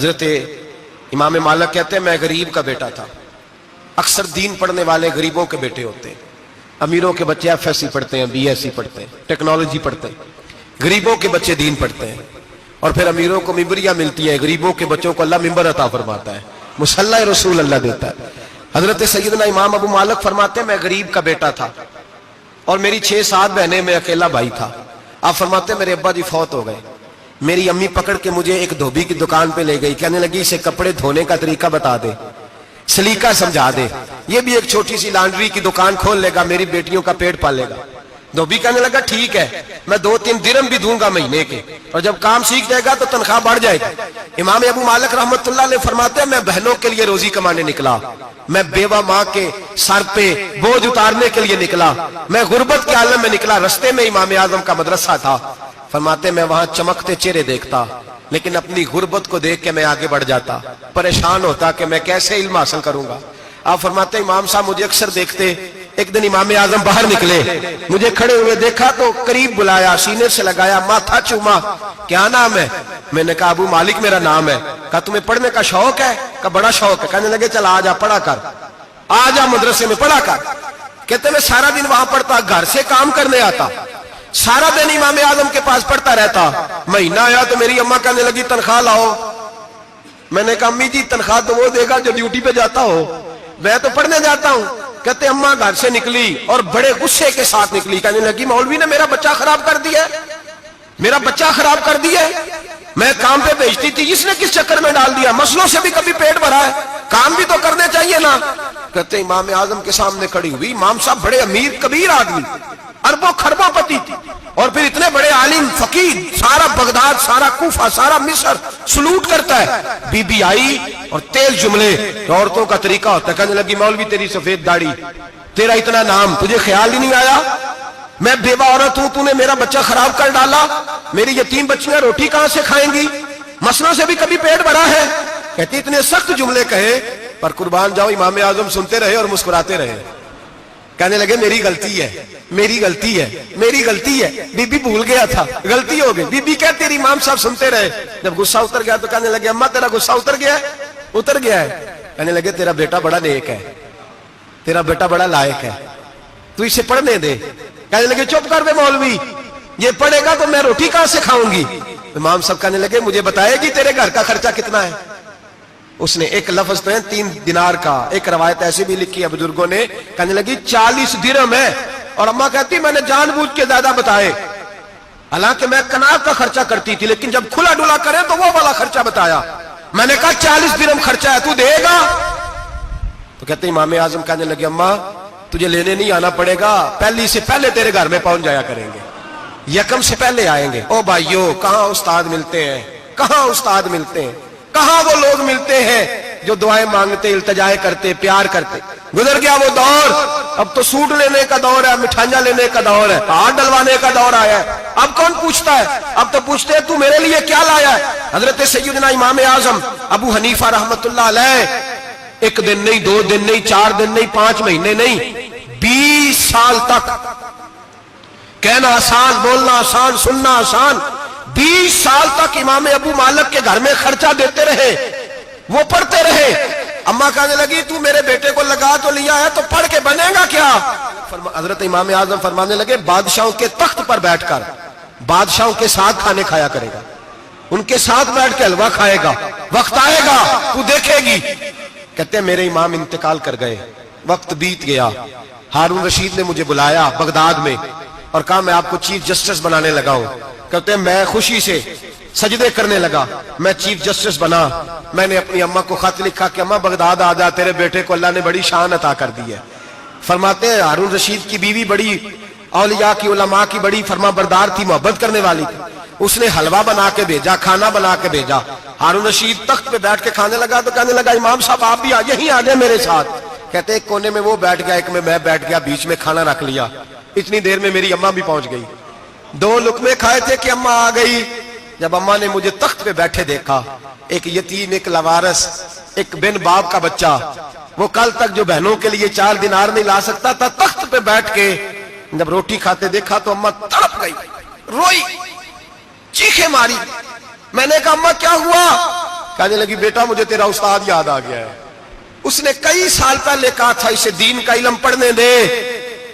حضرت امام مالک کہتے ہیں میں غریب کا بیٹا تھا. اکثر دین پڑھنے والے غریبوں کے بیٹے ہوتے ہیں. امیروں کے بچے ایف ایس سی پڑھتے ہیں, بی ایس سی پڑھتے ہیں, ٹیکنالوجی پڑھتے ہیں. غریبوں کے بچے دین پڑھتے ہیں, اور پھر امیروں کو ممبریاں ملتی ہیں. غریبوں کے بچوں کو اللہ ممبر عطا فرماتا ہے, مصلی رسول اللہ دیتا ہے. حضرت سیدنا امام ابو مالک فرماتے ہیں میں غریب کا بیٹا تھا اور میری 6-7 بہنیں, میں اکیلا بھائی تھا. آپ فرماتے ہیں میرے ابا جی فوت ہو گئے. میری امی پکڑ کے مجھے ایک دھوبی کی دکان پہ لے گئی, کہنے لگی اسے کپڑے دھونے کا طریقہ بتا دے, سلیقہ سمجھا دے, یہ بھی ایک چھوٹی سی لانڈری کی دکان کھول لے گا, میری بیٹیوں کا پیٹ پالے گا. دھوبی کہنے لگا ٹھیک ہے, میں 2-3 درہم بھی دوں گا مہینے کے, اور جب کام سیکھ جائے گا تو تنخواہ بڑھ جائے گا. امام ابو مالک رحمت اللہ علیہ فرماتے ہیں میں بہنوں کے لیے روزی کمانے نکلا, میں بیوہ ماں کے سر پہ بوجھ اتارنے کے لیے نکلا, میں غربت کے عالم میں نکلا. رستے میں امام اعظم کا مدرسہ تھا. فرماتے میں وہاں چمکتے چہرے دیکھتا, لیکن اپنی غربت کو دیکھ کے میں آگے بڑھ جاتا, پریشان ہوتا کہ میں کیسے علم حاصل کروں گا. آپ فرماتے امام صاحب مجھے اکثر دیکھتے. ایک دن امام اعظم باہر نکلے, مجھے کھڑے ہوئے دیکھا تو قریب بلایا, سینے سے لگایا, ماتھا چوما. کیا نام ہے؟ میں نے کہا ابو مالک میرا نام ہے. کہا تمہیں پڑھنے کا شوق ہے؟ کہا بڑا شوق ہے. کہنے لگے چل آ جا پڑھا کر, آ جا مدرسے میں پڑھا کر. کہتے میں سارا دن وہاں پڑھتا, گھر سے کام کرنے آتا, سارا دن امام اعظم کے پاس پڑھتا رہتا. مہینہ آیا تو میری اماں کہنے لگی تنخواہ لاؤ. میں نے کہا امی جی تنخواہ تو وہ دے گا جو ڈیوٹی پہ جاتا ہو, میں تو پڑھنے جاتا ہوں. کہتے اماں گھر سے نکلی اور بڑے غصے کے ساتھ نکلی, کہنے لگی مولوی نے میرا بچہ خراب کر دیا, میرا بچہ خراب کر دیا. میں کام پہ بھیجتی تھی, اس نے کس چکر میں ڈال دیا, مسلوں سے بھی کبھی پیٹ بھرا ہے, کام بھی تو کرنے چاہیے نا. کہتے امام اعظم کے سامنے کھڑی ہوئی. امام صاحب بڑے امیر کبیر آدمی, اربوں خربوں پتی تھی, اور پھر اتنے بڑے عالم فقیر, سارا بغداد, سارا کوفہ, سارا مصر سلوٹ کرتا ہے. بی بی آئی اور تیز جملے, عورتوں کا طریقہ ہوتا ہے. کہنے لگی مولوی تیری سفید داڑھی, تیرا اتنا نام, تجھے خیال ہی نہیں آیا میں بیوہ عورت ہوں, تو نے میرا بچہ خراب کر ڈالا, میری یتیم بچیاں روٹی کہاں سے کھائیں گی, مسلوں سے بھی کبھی پیٹ بھرا ہے. کہتی اتنے سخت جملے کہے, پر قربان جاؤ امام اعظم سنتے رہے اور مسکراتے رہے. کہنے لگے میری غلطی ہے, میری غلطی ہے, میری غلطی ہے, بی بی بھول گیا تھا, غلطی ہو گئی. بی بی کہتے تیری امام صاحب سنتے رہے. جب غصہ اتر گیا تو کہنے لگے اماں تیرا غصہ اتر گیا ہے؟ اتر گیا ہے. کہنے لگے تیرا بیٹا بڑا نیک ہے, تیرا بیٹا بڑا لائق ہے, تو اسے پڑھنے دے. کہنے لگے چپ کر دے مولوی, یہ پڑھے گا تو میں روٹی کہاں سے کھاؤں گی. امام صاحب کہنے لگے مجھے بتائے گی تیرے گھر کا خرچہ کتنا ہے. اس نے ایک لفظ تو ہے 3 دینار کا, ایک روایت ایسی بھی لکھی ہے بزرگوں نے, کہنے لگی 40 درہم ہے. اور اماں کہتی میں نے جان بوجھ کے زیادہ بتائے, حالانکہ میں کناب کا خرچہ کرتی تھی, لیکن جب کھلا ڈلا کرے تو وہ والا خرچہ بتایا. میں نے کہا 40 درہم خرچہ ہے, تو دے گا؟ تو کہتے امام اعظم کہنے لگے اماں تجھے لینے نہیں آنا پڑے گا, پہلی سے پہلے تیرے گھر میں پہنچ جایا کریں گے, یکم سے پہلے آئیں گے. او بھائیو کہاں استاد ملتے ہیں, کہاں استاد ملتے ہیں, کہاں وہ لوگ ملتے ہیں جو دعائیں مانگتے, التجائے کرتے, پیار کرتے. گزر گیا وہ دور, اب تو سوٹ لینے کا دور ہے, مٹھائیاں لینے کا دور ہے, ہاتھ ڈلوانے کا دور آیا ہے. اب کون پوچھتا ہے, اب تو پوچھتے ہیں تو میرے لیے کیا لایا ہے. حضرت سیدنا امام اعظم ابو حنیفہ رحمت اللہ علیہ 1 دن نہیں, 2 دن نہیں, 4 دن نہیں, 5 مہینے نہیں, 20 سال تک, کہنا آسان, بولنا آسان, سننا آسان, 20 سال تک امام ابو مالک کے گھر میں خرچہ دیتے رہے, وہ پڑھتے رہے. اماں کہنے لگی تو میرے بیٹے کو لگا تو لیا ہے, تو پڑھ کے بنے گا کیا. حضرت امام اعظم فرمانے لگے بادشاہوں کے تخت پر بیٹھ کر بادشاہوں کے ساتھ کھانے کھایا کرے گا, ان کے ساتھ بیٹھ کے حلوہ کھائے گا, وقت آئے گا تو دیکھے گی. کہتے ہیں میرے امام انتقال کر گئے, وقت بیت گیا. ہارون رشید نے مجھے بلایا بغداد میں اور کہا میں آپ کو چیف جسٹس بنانے لگا ہوں. کہتے ہیں میں خوشی سے سجدے کرنے لگا, میں چیف جسٹس بنا. میں نے اپنی اماں کو خط لکھا کہ اماں بغداد آ جا, تیرے بیٹے کو اللہ نے بڑی شان عطا کر دی ہے. فرماتے ہیں ہارون رشید کی بیوی بڑی اولیاء کی, علماء کی بڑی فرما بردار تھی, محبت کرنے والی تھی. اس نے حلوہ بنا کے بھیجا, کھانا بنا کے بھیجا. ہارون رشید تخت پہ بیٹھ کے کھانے لگا تو کہنے لگا امام صاحب آپ بھی یہیں آ جائیں میرے ساتھ. کہتے ایک کونے میں وہ بیٹھ گیا, ایک میں بیٹھ گیا, بیچ میں کھانا رکھ لیا. اتنی دیر میں میری اماں بھی پہنچ گئی. 2 لقمے کھائے تھے کہ اماں آ گئی. جب اماں نے مجھے تخت پہ بیٹھے دیکھا, ایک یتیم, ایک لاوارث, ایک بن باپ کا بچہ, وہ کل تک جو بہنوں کے لیے 4 دینار نہیں لا سکتا تھا, تخت پہ بیٹھ کے جب روٹی کھاتے دیکھا تو اماں تڑپ گئی, روئی, چیخیں ماری. میں نے کہا اماں کیا ہوا؟ کہنے لگی بیٹا مجھے تیرا استاد یاد آ گیا ہے، اس نے کئی سال پہلے کہا تھا اسے دین کا علم پڑھنے دے،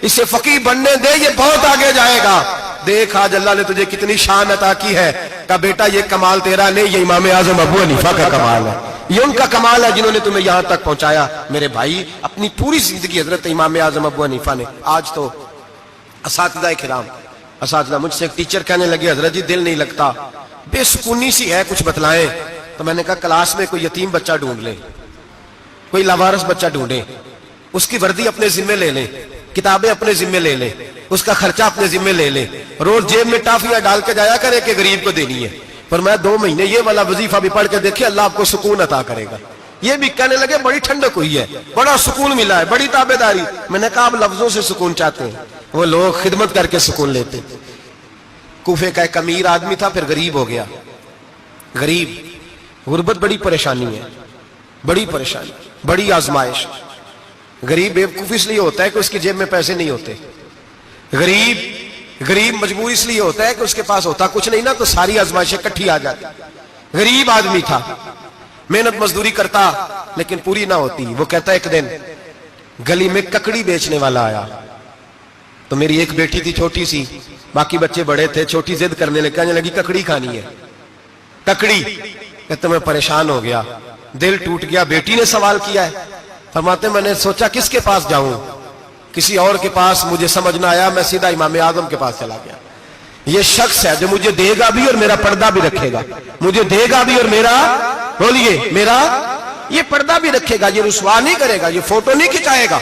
اسے فقیہ بننے دے، یہ بہت آگے جائے گا۔ دیکھ آج اللہ نے تجھے کتنی شان عطا کی ہے۔ کہا بیٹا یہ کمال تیرا نہیں، یہ امام اعظم ابو حنیفہ کا کمال ہے، یہ ان کا کمال ہے جنہوں نے تمہیں یہاں تک پہنچایا۔ میرے بھائی اپنی پوری زندگی حضرت امام اعظم ابو حنیفہ نے۔ آج تو اساتذہ کرام، اساتذہ مجھ سے ایک ٹیچر کہنے لگے حضرت جی دل نہیں لگتا، بے سکونی سی ہے، کچھ بتلائیں۔ تو میں نے کہا کلاس میں کوئی یتیم بچہ ڈھونڈ لیں، کوئی لاوارث بچہ ڈھونڈیں، اس کی وردی اپنے ذمے لے لیں، کتابیں اپنے ذمے لے لیں، اس کا خرچہ اپنے ذمے لے لیں، روز جیب میں ٹافیاں ڈال کے جایا کرے کہ غریب کو دینی ہے۔ پر میں 2 مہینے یہ والا وظیفہ بھی پڑھ کے دیکھے، اللہ آپ کو سکون عطا کرے گا۔ یہ بھی کہنے لگے بڑی ٹھنڈک ہوئی ہے، بڑا سکون ملا ہے، بڑی تابعداری۔ میں نے کہا آپ لفظوں سے سکون چاہتے ہیں، وہ لوگ خدمت کر کے سکون لیتے۔ کوفے کا ایک امیر آدمی تھا، پھر غریب ہو گیا۔ غریب، غربت بڑی پریشانی ہے، بڑی پریشانی، بڑی آزمائش۔ غریب بیوقوف اس لیے ہوتا ہے کہ اس کی جیب میں پیسے نہیں ہوتے۔ غریب مجبور اس لیے ہوتا ہے کہ اس کے پاس ہوتا کچھ نہیں نا، تو ساری آزمائشیں کٹھی آ جاتی۔ غریب آدمی تھا، محنت مزدوری کرتا لیکن پوری نہ ہوتی۔ وہ کہتا ایک دن گلی میں ککڑی بیچنے والا آیا، تو میری ایک بیٹی تھی چھوٹی سی، باقی بچے بڑے تھے، چھوٹی ضد کرنے لگی، کہنے لگی ککڑی کھانی ہے، ککڑی۔ کہتے میں پریشان ہو گیا، دل ٹوٹ گیا، بیٹی نے سوال کیا ہے۔ فرماتے میں نے سوچا کس کے پاس جاؤں، کسی اور کے پاس مجھے سمجھ نہ آیا، میں سیدھا امام اعظم کے پاس چلا گیا۔ یہ شخص ہے جو مجھے دے گا بھی اور میرا پردہ بھی رکھے گا، مجھے دے گا بھی اور میرا، بولیے، میرا یہ پردہ بھی رکھے گا، یہ رسوا نہیں کرے گا، یہ فوٹو نہیں کھچائے گا،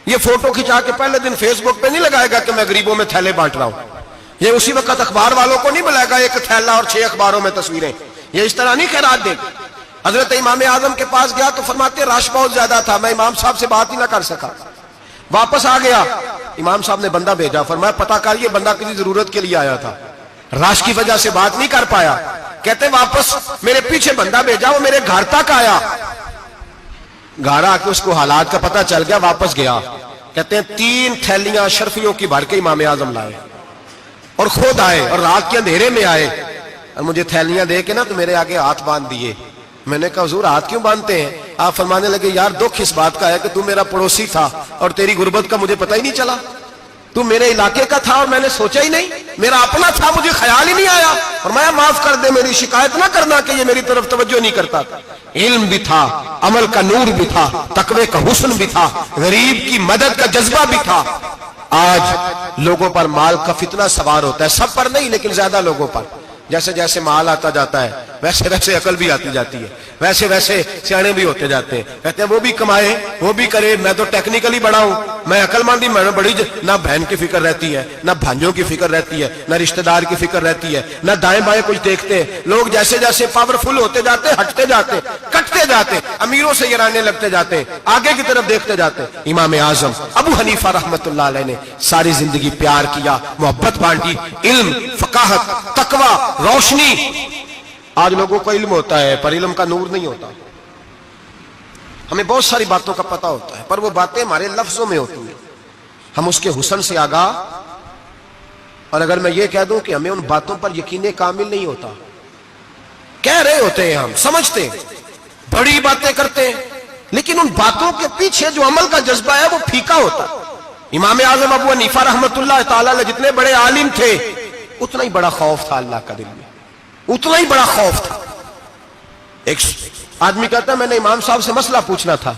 یہ فوٹو کھچا کے پہلے دن فیس بک پہ نہیں لگائے گا کہ میں غریبوں میں تھیلے بانٹ رہا ہوں، یہ اسی وقت اخبار والوں کو نہیں بلائے گا ایک تھیلا اور 6 اخباروں میں تصویریں، یہ اس طرح نہیں خیرات دے گا۔ حضرت امام اعظم کے پاس گیا تو فرماتے رش بہت زیادہ تھا، میں امام صاحب سے بات ہی نہ کر سکا، واپس آ گیا۔ امام صاحب نے بندہ بھیجا، فرمایا پتہ کر یہ بندہ کسی ضرورت کے لیے آیا تھا، رش کی وجہ سے بات نہیں کر پایا۔ کہتے واپس میرے پیچھے بندہ بھیجا، وہ میرے گھر تک آیا، گھر آ کے اس کو حالات کا پتہ چل گیا، واپس گیا۔ کہتے ہیں 3 تھیلیاں اشرفیوں کی بھر کے امام اعظم لائے اور خود آئے اور رات کے اندھیرے میں آئے اور مجھے تھیلیاں دے کے نا تو میرے آگے ہاتھ باندھ دیے۔ میں نے کہا حضور ہاتھ کیوں باندھتے ہیں؟ آپ فرمانے لگے یار دکھ اس بات کا ہے کہ تو میرا پڑوسی تھا اور تیری غربت کا مجھے پتہ ہی نہیں چلا، تو میرے علاقے کا تھا اور میں نے سوچا ہی نہیں، میرا اپنا تھا مجھے خیال ہی نہیں آیا، فرمایا معاف کر دے، میری شکایت نہ کرنا کہ یہ میری طرف توجہ نہیں کرتا تھا۔ علم بھی تھا، عمل کا نور بھی تھا، تقوی کا حسن بھی تھا، غریب کی مدد کا جذبہ بھی تھا۔ آج لوگوں پر مال کا فتنہ سوار ہوتا ہے، سب پر نہیں لیکن زیادہ لوگوں پر۔ جیسے جیسے مال آتا جاتا ہے ویسے ویسے عقل بھی آتی جاتی ہے، ویسے ویسے سیانے بھی ہوتے جاتے ہیں۔ کہتے ہیں وہ بھی کمائے وہ بھی کرے، میں تو ٹیکنیکلی بڑا ہوں، میں عقل مندی، میں بڑی نہ بہن کی فکر رہتی ہے، نہ بھانجوں کی فکر رہتی ہے، نہ رشتہ دار کی فکر رہتی ہے، نہ دائیں بائیں کچھ دیکھتے ہیں۔ لوگ جیسے جیسے پاورفل ہوتے جاتے ہٹتے جاتے، کٹتے جاتے، امیروں سے گرانے لگتے جاتے، آگے کی طرف دیکھتے جاتے۔ امام اعظم ابو حنیفہ رحمت اللہ علیہ نے ساری زندگی پیار کیا، محبت بانٹی، علم، فقاہت، تقوی، روشنی۔ آج لوگوں کو علم ہوتا ہے پر علم کا نور نہیں ہوتا، ہمیں بہت ساری باتوں کا پتہ ہوتا ہے پر وہ باتیں ہمارے لفظوں میں ہوتی ہیں، ہم اس کے حسن سے آگاہ۔ اور اگر میں یہ کہہ دوں کہ ہمیں ان باتوں پر یقین کامل نہیں ہوتا، کہہ رہے ہوتے ہیں، ہم سمجھتے ہیں، بڑی باتیں کرتے ہیں، لیکن ان باتوں کے پیچھے جو عمل کا جذبہ ہے وہ پھیکا ہوتا ہے۔ امام اعظم ابو حنیفہ رحمت اللہ تعالی علیہ جتنے بڑے عالم تھے اتنا ہی بڑا خوف تھا اللہ کا دل میں، اتنا ہی بڑا خوف تھا۔ ایک آدمی کہتا ہے میں نے امام صاحب سے مسئلہ پوچھنا تھا،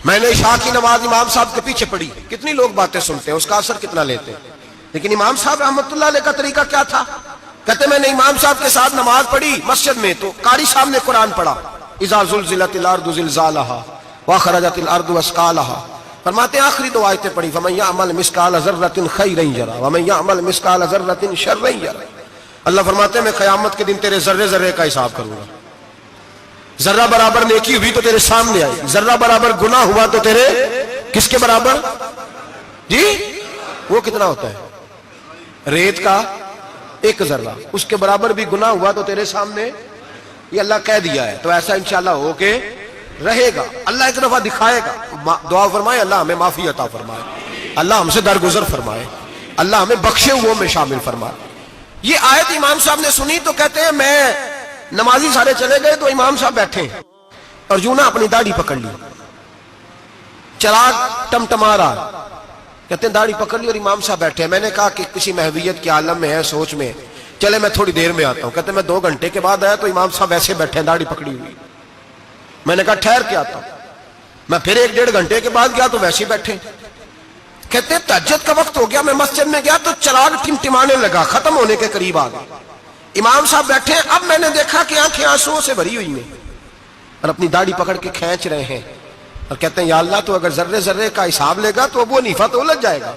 میں نے عشاء کی نماز امام صاحب کے پیچھے پڑھی، کتنی لوگ باتیں سنتے ہیں، اس کا اثر کتنا لیتے ہیں، لیکن امام صاحب رحمت اللہ علیہ کا طریقہ کیا تھا؟ کہتے میں نے امام صاحب کے ساتھ نماز پڑھی مسجد میں، تو قاری صاحب نے قرآن پڑھا، اذا زلزلت الارض زلزالها واخرجت الارض اثقالها، فرماتے ہیں آخری 2 آیتیں پڑھی، فمن يعمل مثقال ذرة خيرا يره ومن يعمل مثقال ذرة شرا يره۔ اللہ فرماتے ہیں میں قیامت کے دن تیرے ذرے ذرے کا حساب کروں گا، ذرہ برابر نیکی ہوئی تو تیرے سامنے آئی، ذرہ برابر گناہ ہوا تو تیرے کس کے برابر؟ جی وہ کتنا ہوتا ہے؟ ریت کا 1 ذرہ، اس کے برابر بھی گناہ ہوا تو تیرے سامنے، یہ اللہ کہہ دیا ہے، تو ایسا انشاءاللہ ہو کے رہے گا۔ اللہ ایک دفعہ دکھائے گا، دعا فرمائے اللہ ہمیں معافی عطا فرمائے، اللہ ہم سے درگزر فرمائے، اللہ ہمیں بخشے ہوئوں میں شامل فرمائے۔ یہ آیت امام صاحب نے سنی تو کہتے ہیں میں نمازی سارے چلے گئے تو امام صاحب بیٹھے اور یوں نہ اپنی داڑھی پکڑ لی, چراغ ٹمٹما رہا, کہتے ہیں داڑھی پکڑ لی اور امام صاحب بیٹھے. میں نے کہا کہ کسی محویت کے عالم میں ہے, سوچ میں, چلے میں تھوڑی دیر میں آتا ہوں. کہتے ہیں میں 2 گھنٹے کے بعد آیا تو امام صاحب ویسے بیٹھے ہیں داڑھی پکڑی ہوئی. میں نے کہا ٹھہر کے آتا ہوں. میں پھر 1-1.5 گھنٹے کے بعد گیا تو ویسے بیٹھے. کہتے ہیں تہجد کا وقت ہو گیا, میں مسجد میں گیا تو چراغ ٹمٹمانے لگا, ختم ہونے کے قریب آ گیا. امام صاحب بیٹھے ہیں. اب میں نے دیکھا کہ آنکھیں آنسوؤں سے بھری ہوئی ہیں اور اپنی داڑھی پکڑ کے کھینچ رہے ہیں اور کہتے ہیں یا اللہ تو اگر ذرے ذرے کا حساب لے گا تو ابو حنیفہ تو الجھ جائے گا.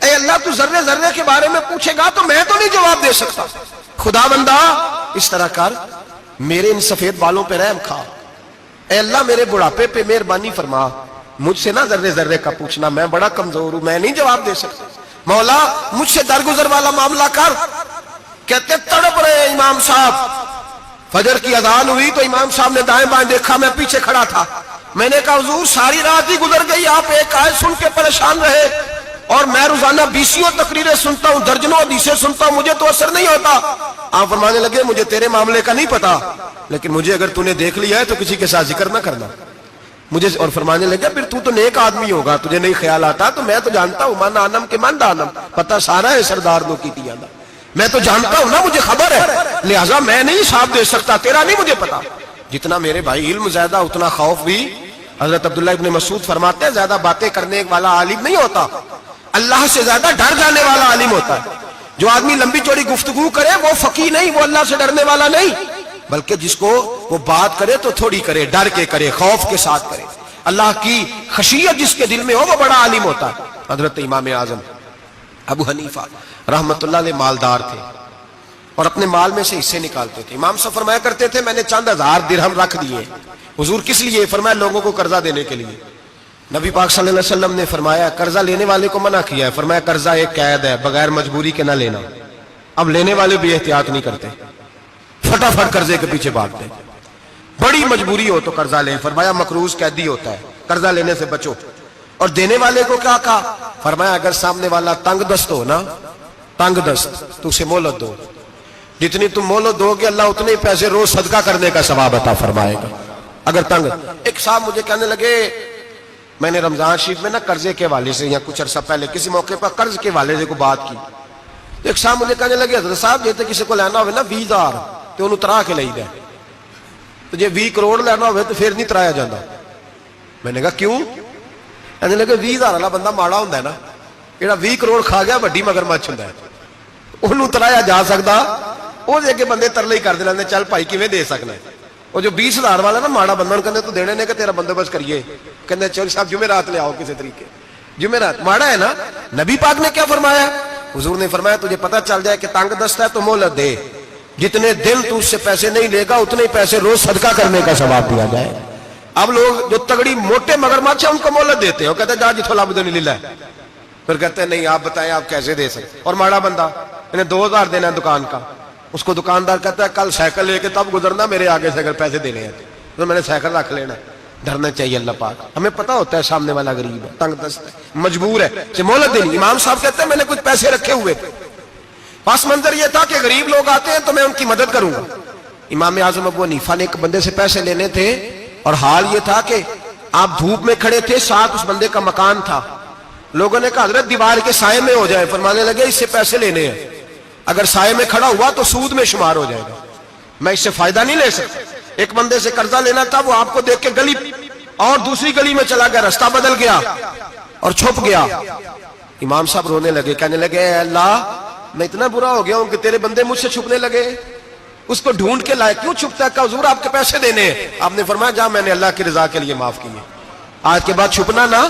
اے اللہ تو ذرے ذرے کے بارے میں پوچھے گا تو میں تو نہیں جواب دے سکتا. خدا بندہ اس طرح کر, میرے ان سفید بالوں پہ رحم کھا. اے اللہ میرے بڑھاپے پہ مہربانی فرما, مجھ سے نہ ذرے ذرے کا پوچھنا, میں بڑا کمزور ہوں, میں نہیں جواب دے سکتا. مولا مجھ سے درگزر والا معاملہ کر. کہتے تڑپ رہے امام صاحب. فجر کی اذان ہوئی تو امام صاحب نے دائیں بائیں دیکھا, میں پیچھے کھڑا تھا. میں نے کہا حضور ساری رات ہی گزر گئی, آپ ایک آیت سن کے پریشان رہے اور میں روزانہ 20 تقریریں سنتا ہوں, درجنوں حدیثیں سنتا ہوں, مجھے تو اثر نہیں ہوتا. آپ فرمانے لگے مجھے تیرے معاملے کا نہیں پتا, لیکن مجھے اگر تو نے دیکھ لیا ہے تو کسی کے ساتھ ذکر نہ کرنا مجھے. اور فرمانے لگے پھر تو نیک آدمی ہوگا, تجھے نہیں خیال آتا. تو میں تو جانتا ہوں من آنم کے من دانم, پتہ سارا ہے سردار نو کی تیاں دا. میں تو جانتا ہوں نا, مجھے خبر ہے, لہٰذا میں نہیں حساب دے سکتا, تیرا نہیں مجھے پتا. جتنا میرے بھائی علم زیادہ اتنا خوف بھی. حضرت عبداللہ ابن مسعود فرماتے ہیں زیادہ باتیں کرنے والا عالم نہیں ہوتا, اللہ سے زیادہ ڈر جانے والا عالم ہوتا ہے. جو آدمی لمبی چوڑی گفتگو کرے وہ فقیہ نہیں, وہ اللہ سے ڈرنے والا نہیں, بلکہ جس کو وہ بات کرے تو تھوڑی کرے, ڈر کے کرے, خوف کے ساتھ کرے. اللہ کی خشیت جس کے دل میں ہو وہ بڑا عالم ہوتا ہے. حضرت امام اعظم ابو حنیفہ رحمت اللہ علیہ مالدار تھے اور اپنے مال میں سے حصے نکالتے تھے. امام صاحب فرمایا کرتے تھے میں نے چند 1000 درہم رکھ دیے. حضور کس لیے؟ فرمایا لوگوں کو قرضہ دینے کے لیے. نبی پاک صلی اللہ علیہ وسلم نے فرمایا قرضہ لینے والے کو منع کیا ہے, فرمایا قرضہ ایک قید ہے, بغیر مجبوری کے نہ لینا. اب لینے والے بھی احتیاط نہیں کرتے, فٹافٹ قرضے کے پیچھے بھاگتے. بڑی مجبوری ہو تو قرضہ لیں, فرمایا مقروض قیدی ہوتا ہے, قرضہ لینے سے بچو. اور دینے والے کو کیا کہا؟ فرمایا اگر سامنے والا تنگ دست ہو نا, تنگ دست, تو اسے مہلت دو. جتنی تم مہلت دو گے اللہ اتنے ہی پیسے روز صدقہ کرنے کا ثواب عطا فرمائے گا. اگر تنگ. ایک صاحب مجھے کہنے لگے, میں نے رمضان شریف میں نا قرضے کے حوالے سے یا کچھ عرصہ پہلے کسی موقع پر قرض کے حوالے سے کو بات کی. ایک صاحب مجھے کہنے لگے حضرت صاحب جیسے کسی کو لینا ہوئے نا 20,000 تو انہوں ترا کے لئی دے, تو جی 20 کروڑ لینا ہوئے تو پھر نہیں ترایا جاتا. میں نے کہا کیوں؟ کہنے لگے 20,000 والا بندہ ماڑا ہوتا ہے نا, جہاں 20 کروڑ کھا گیا وڈی مگرمچھ ہوتا ہے, انہوں ترایا جا سکتا. وہ جے کے بندے ترلے ہی کر دے, چل بھائی کیویں دے سکنا ہے. وہ جو 20,000 والا نا ماڑا بندہ کہتے تو دینے نے کہ تیرا بندوبست کریے, کہتے چل صاحب جمعرات لے آؤ کسی طریقے. جمعرات ماڑا ہے نا. نبی پاک نے کیا فرمایا؟ حضور نے فرمایا تجھے پتہ چل جائے کہ تنگ دست ہے تو مہلت دے, جتنے دن تو اس سے پیسے نہیں لے گا اتنے ہی پیسے روز صدقہ کرنے کا ثواب دیا جائے. اب لوگ جو تگڑی موٹے مگرمچھ ہیں ان کو مہلت دیتے ہیں, وہ کہتے ہیں جا جتھوں لب دے لے, پھر کہتے ہیں نہیں آپ بتائیں آپ کیسے دے سکتے. اور ماڑا بندہ انہیں 2,000 دینا ہے دکان کا, اس کو دکاندار کہتا ہے کل سائیکل لے کے تب گزرنا, میرے آگے سے اگر پیسے دینے ہیں تو میں نے سائیکل رکھ لینا. ڈرنا چاہیے اللہ پاک, ہمیں پتہ ہوتا ہے سامنے والا غریب ہے, تنگ دست ہے, مجبور ہے, اسے مہلت دینی. امام صاحب کہتے ہیں میں نے کچھ پیسے رکھے ہوئے تھے, پس منظر یہ تھا کہ غریب لوگ آتے ہیں تو میں ان کی مدد کروں گا. امام اعظم ابو حنیفہ نے ایک بندے سے پیسے لینے تھے اور حال یہ تھا کہ آپ دھوپ میں کھڑے تھے, ساتھ اس بندے کا مکان تھا. لوگوں نے کہا حضرت دیوار کے سائے میں ہو جائے. فرمانے لگے اس سے پیسے لینے ہیں, اگر سائے میں کھڑا ہوا تو سود میں شمار ہو جائے گا, میں اس سے فائدہ نہیں لے سکتا. ایک بندے سے قرضہ لینا تھا, وہ آپ کو دیکھ کے گلی اور دوسری گلی میں چلا گیا, رستہ بدل گیا اور چھپ گیا. امام صاحب رونے لگے, کہنے لگے اے اللہ میں اتنا برا ہو گیا ہوں کہ تیرے بندے مجھ سے چھپنے لگے, اس کو ڈھونڈ کے لائے, کیوں چھپتا ہے؟ کہا حضور آپ کے پیسے دینے ہیں. آپ نے فرمایا جا میں نے اللہ کی رضا کے لیے معاف کیے, آج کے بعد چھپنا نہ,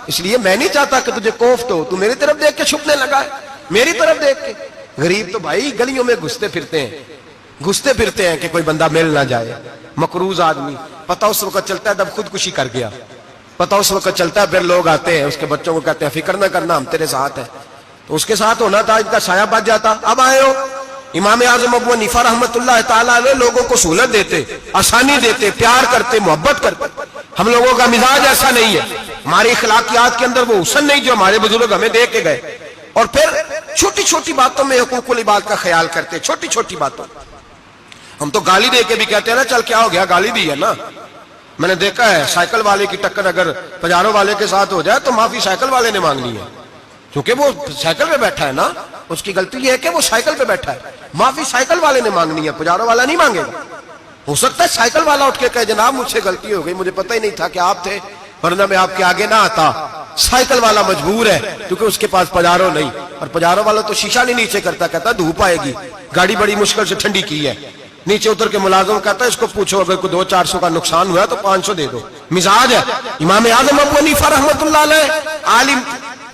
اس لیے میں نہیں چاہتا کہ تجھے کوفت ہو, تو میری طرف دیکھ کے چھپنے لگا ہے, میری طرف دیکھ کے. غریب تو بھائی گلیوں میں گھستے پھرتے ہیں کہ کوئی بندہ مل نہ جائے. مقروض آدمی پتہ اس وقت چلتا ہے جب خودکشی کر گیا, پتہ اس وقت چلتا ہے, پھر لوگ آتے ہیں اس کے بچوں کو کہتے ہیں فکر نہ کرنا ہم تیرے ساتھ ہیں, تو اس کے ساتھ ہونا تھا, ان کا سایہ بچ جاتا. اب آئے ہو امام اعظم ابو حنیفہ رحمت اللہ تعالیٰ علیہ لوگوں کو سہولت دیتے, آسانی دیتے, پیار کرتے, محبت کرتے. ہم لوگوں کا مزاج ایسا نہیں ہے, ہماری اخلاقیات کے اندر وہ حسن نہیں جو ہمارے بزرگ ہمیں دے کے گئے. اور پھر چھوٹی چھوٹی باتوں میں حقوق العباد کا خیال کرتے, چھوٹی چھوٹی باتوں. ہم تو گالی دے کے بھی کہتے ہیں نا چل کیا ہو گیا, گالی دی ہے نا. میں نے دیکھا ہے سائیکل والے کی ٹکر اگر پجارو والے کے ساتھ ہو جائے تو معافی سائیکل والے نے مانگنی ہے, کیونکہ وہ سائیکل پہ بیٹھا ہے نا. اس کی غلطی یہ ہے کہ وہ سائیکل پہ بیٹھا ہے, معافی سائیکل والے نے مانگنی ہے, پجارو والا نہیں مانگے گا. ہو سکتا ہے سائیکل والا اٹھ کے کہے جناب مجھ سے غلطی ہو گئی, مجھے پتہ ہی نہیں تھا کہ آپ تھے, ورنہ میں آپ کے آگے نہ آتا. سائیکل والا مجبور ہے کیونکہ اس کے پاس پجارو نہیں, اور پجارو والا تو شیشہ نہیں نیچے کرتا, کہتا دھوپ آئے گی, گاڑی بڑی مشکل سے ٹھنڈی کی ہے. نیچے اتر کے ملازم کہتا ہے اس کو پوچھو اگر کوئی 200-400 کا نقصان ہوا تو 500 دے دو. مزاج ہے امام اعظم ابو حنیفہ رحمۃ اللہ علیہ, عالم,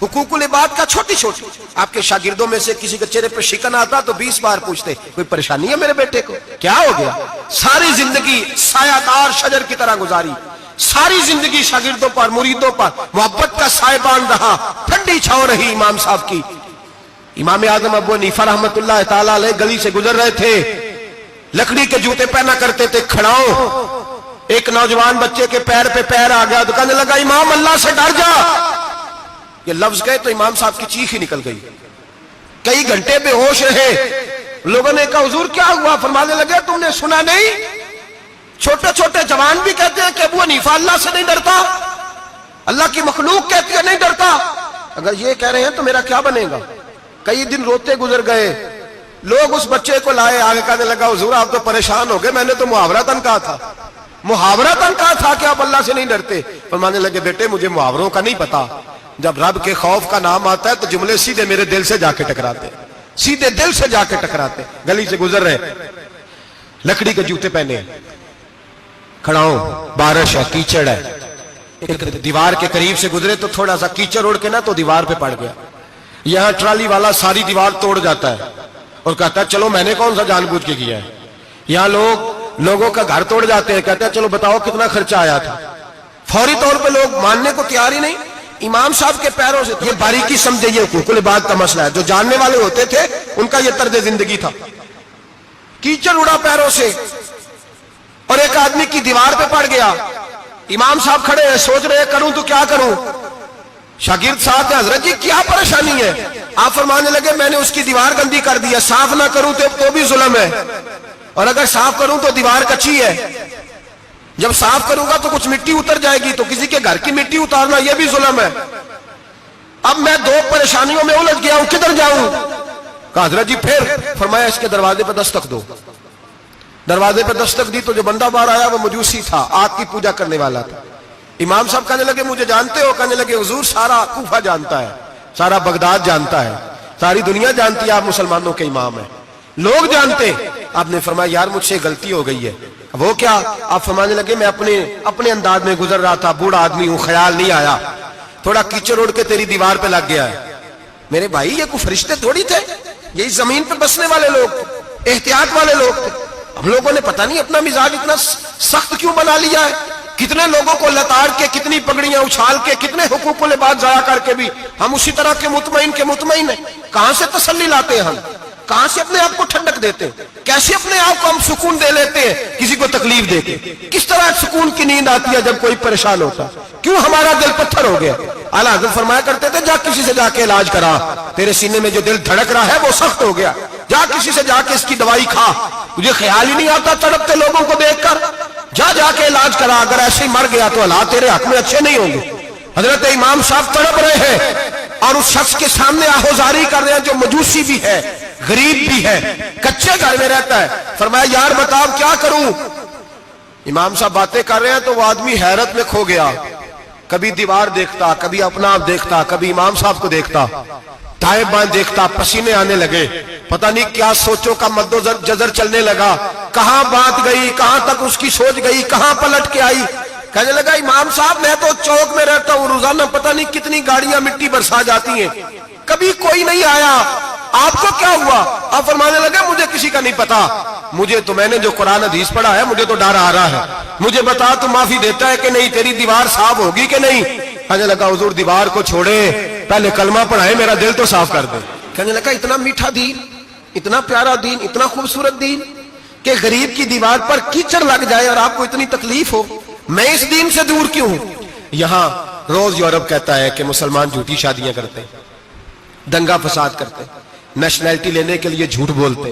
حقوق العباد کا چھوٹی چھوٹی. آپ کے شاگردوں میں سے کسی کے چہرے پر شکن آتا تو 20 بار پوچھتے کوئی پریشانی ہے میرے بیٹے کو, کیا ہو گیا. ساری زندگی سایہ دار شجر کی طرح گزاری, ساری زندگی شاگردوں پر مریدوں پر محبت کا سائبان رہا, ٹھنڈی چھاؤں رہی امام صاحب کی. امام اعظم ابو حنیفہ رحمۃ اللہ تعالی علیہ گلی سے گزر رہے تھے, لکڑی کے جوتے پہنا کرتے تھے, کھڑاؤں. ایک نوجوان بچے کے پیر پہ پیر آ گیا تو کہنے لگا امام اللہ سے ڈر جا. یہ لفظ گئے تو امام صاحب کی چیخ ہی نکل گئی. کئی گھنٹے بے ہوش رہے. لوگوں نے کہا حضور کیا ہوا؟ فرمانے لگے تم نے سنا نہیں, چھوٹے چھوٹے جوان بھی کہتے ہیں کہ ابو حنیفہ اللہ سے نہیں ڈرتا, اللہ کی مخلوق کہتی ہے نہیں ڈرتا. اگر یہ کہہ رہے ہیں تو میرا کیا بنے گا. کئی دن روتے گزر گئے. لوگ اس بچے کو لائے, آگے کہنے لگا حضور آپ تو پریشان ہو گئے, میں نے تو محاورتاً کہا تھا, محاورتاً کہا تھا کہ آپ اللہ سے نہیں ڈرتے. فرمانے لگے بیٹے مجھے محاوروں کا نہیں پتا, جب رب کے خوف کا نام آتا ہے تو جملے سیدھے میرے دل سے جا کے ٹکراتے, سیدھے دل سے جا کے ٹکراتے. گلی سے گزر رہے, لکڑی کے جوتے پہنے, کھڑا ہوں, بارش ہے, کیچڑ ہے. ایک دیوار کے قریب سے گزرے تو تھوڑا سا کیچڑ اڑ کے نا تو دیوار پہ پڑ گیا. یہاں ٹرالی والا ساری دیوار توڑ جاتا ہے اور کہتا ہے چلو میں نے کون سا جان بوجھ کے کیا ہے. یہاں لوگوں کا گھر توڑ جاتے ہیں, کہتے ہیں چلو بتاؤ کتنا خرچہ آیا تھا. فوری طور پہ لوگ ماننے کو تیار ہی نہیں. امام صاحب کے پیروں سے, یہ باریکی سمجھے, یہ حقوق العباد کا مسئلہ ہے. جو جاننے والے ہوتے تھے ان کا یہ طرز زندگی تھا. کیچڑ اڑا پیروں سے اور ایک آدمی کی دیوار پہ پڑ گیا. امام صاحب کھڑے ہیں, سوچ رہے کروں تو کیا کروں. شاگرد صاحب حضرت جی کیا پریشانی ہے؟ آپ فرمانے لگے میں نے اس کی دیوار گندی کر دی ہے, صاف نہ کروں تو بھی ظلم ہے, اور اگر صاف کروں تو دیوار کچی ہے. جب صاف کروں گا تو کچھ مٹی اتر جائے گی, تو کسی کے گھر کی مٹی اتارنا یہ بھی ظلم ہے. اب میں دو پریشانیوں میں الجھ گیا ہوں, کدھر جاؤں؟ کہا حضرت جی پھر. فرمایا اس کے دروازے پہ دستک دو. دروازے پہ دستک دی تو جو بندہ باہر آیا وہ مجوسی تھا, آگ کی پوجا کرنے والا تھا. امام صاحب کہنے لگے مجھے جانتے ہو؟ کہنے لگے حضور سارا کوفہ جانتا ہے, سارا بغداد جانتا ہے, ساری دنیا جانتی ہے آپ مسلمانوں کے امام ہیں, لوگ جانتے. آپ نے فرمایا یار مجھ سے غلطی ہو گئی ہے. وہ کیا؟ آپ فرمانے لگے میں اپنے انداز میں گزر رہا تھا, بوڑھا آدمی ہوں, خیال نہیں آیا, تھوڑا کیچڑ اڑ کے تیری دیوار پہ لگ گیا ہے. میرے بھائی یہ کوئی فرشتے تھوڑی تھے, یہی زمین پہ بسنے والے لوگ تھے, احتیاط والے لوگ تھے. ہم لوگوں نے پتہ نہیں اپنا مزاج اتنا سخت کیوں بنا لیا ہے. کتنے لوگوں کو لتاڑ کے, کتنی پگڑیاں اچھال کے, کتنے حقوق العباد ضائع کر کے بھی ہم اسی طرح کے مطمئن ہیں. کہاں سے تسلی لاتے ہیں ہم, کہاں سے اپنے آپ کو ٹھنڈک دیتے ہیں, کیسے اپنے آپ کو ہم سکون دے لیتے ہیں کسی کو تکلیف دے کے. کس طرح سکون کی نیند آتی ہے جب کوئی پریشان ہوتا, کیوں ہمارا دل پتھر ہو گیا. اعلیٰ حضرت فرمایا کرتے تھے جا کسی سے جا کے علاج کرا, تیرے سینے میں جو دل دھڑک رہا ہے وہ سخت ہو گیا, جا کسی سے جا کے اس کی دوائی کھا. تجھے خیال ہی نہیں آتا تڑپتے لوگوں کو دیکھ کر, جا کے علاج کرا. اگر ایسے ہی مر گیا تو حالات تیرے حق میں اچھے نہیں ہوں گے. حضرت امام صاحب تڑپ رہے ہیں اور اس شخص کے سامنے آہوزاری کر رہے ہیں جو مجوسی بھی ہے, غریب بھی ہے, کچے گھر میں رہتا ہے. فرمایا یار بتاؤ کیا کروں. امام صاحب باتیں کر رہے ہیں تو وہ آدمی حیرت میں کھو گیا. کبھی دیوار دیکھتا, کبھی اپنا آپ دیکھتا, کبھی امام صاحب کو دیکھتا, دائیں بائیں دیکھتا. پسینے آنے لگے, پتہ نہیں کیا سوچوں کا مد و جزر چلنے لگا. کہاں بات گئی, کہاں تک اس کی سوچ گئی, کہاں پلٹ کے آئی. کہنے لگا امام صاحب میں تو چوک میں رہتا ہوں, روزانہ پتہ نہیں کتنی گاڑیاں مٹی برسا جاتی ہیں, کبھی کوئی نہیں آیا, آپ کو کیا ہوا؟ آپ فرمانے لگے مجھے کسی کا نہیں پتا, مجھے تو میں نے جو قرآن حدیث پڑھا ہے مجھے تو ڈر آ رہا ہے, مجھے بتا تو معافی دیتا ہے کہ نہیں, تیری دیوار صاف ہوگی کہ نہیں. کہنے لگا حضور دیوار کو چھوڑے, پہلے کلمہ پڑھائے, میرا دل تو صاف کر دے. کہنے لگا اتنا میٹھا دین, اتنا پیارا دین, اتنا خوبصورت دین کہ غریب کی دیوار پر کیچڑ لگ جائے اور آپ کو اتنی تکلیف ہو, میں اس دین سے دور کیوں ہوں. یہاں روز یورپ کہتا ہے کہ مسلمان جھوٹی شادیاں کرتے, دنگا فساد کرتے, نیشنلٹی لینے کے لیے جھوٹ بولتے,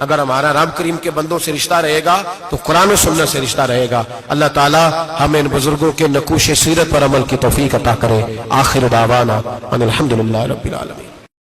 اگر ہمارا رب کریم کے بندوں سے رشتہ رہے گا تو قرآن و سنت سے رشتہ رہے گا. اللہ تعالی ہمیں ان بزرگوں کے نقوش سیرت پر عمل کی توفیق عطا کرے. آخر دعوانا ان الحمدللہ رب العالمین.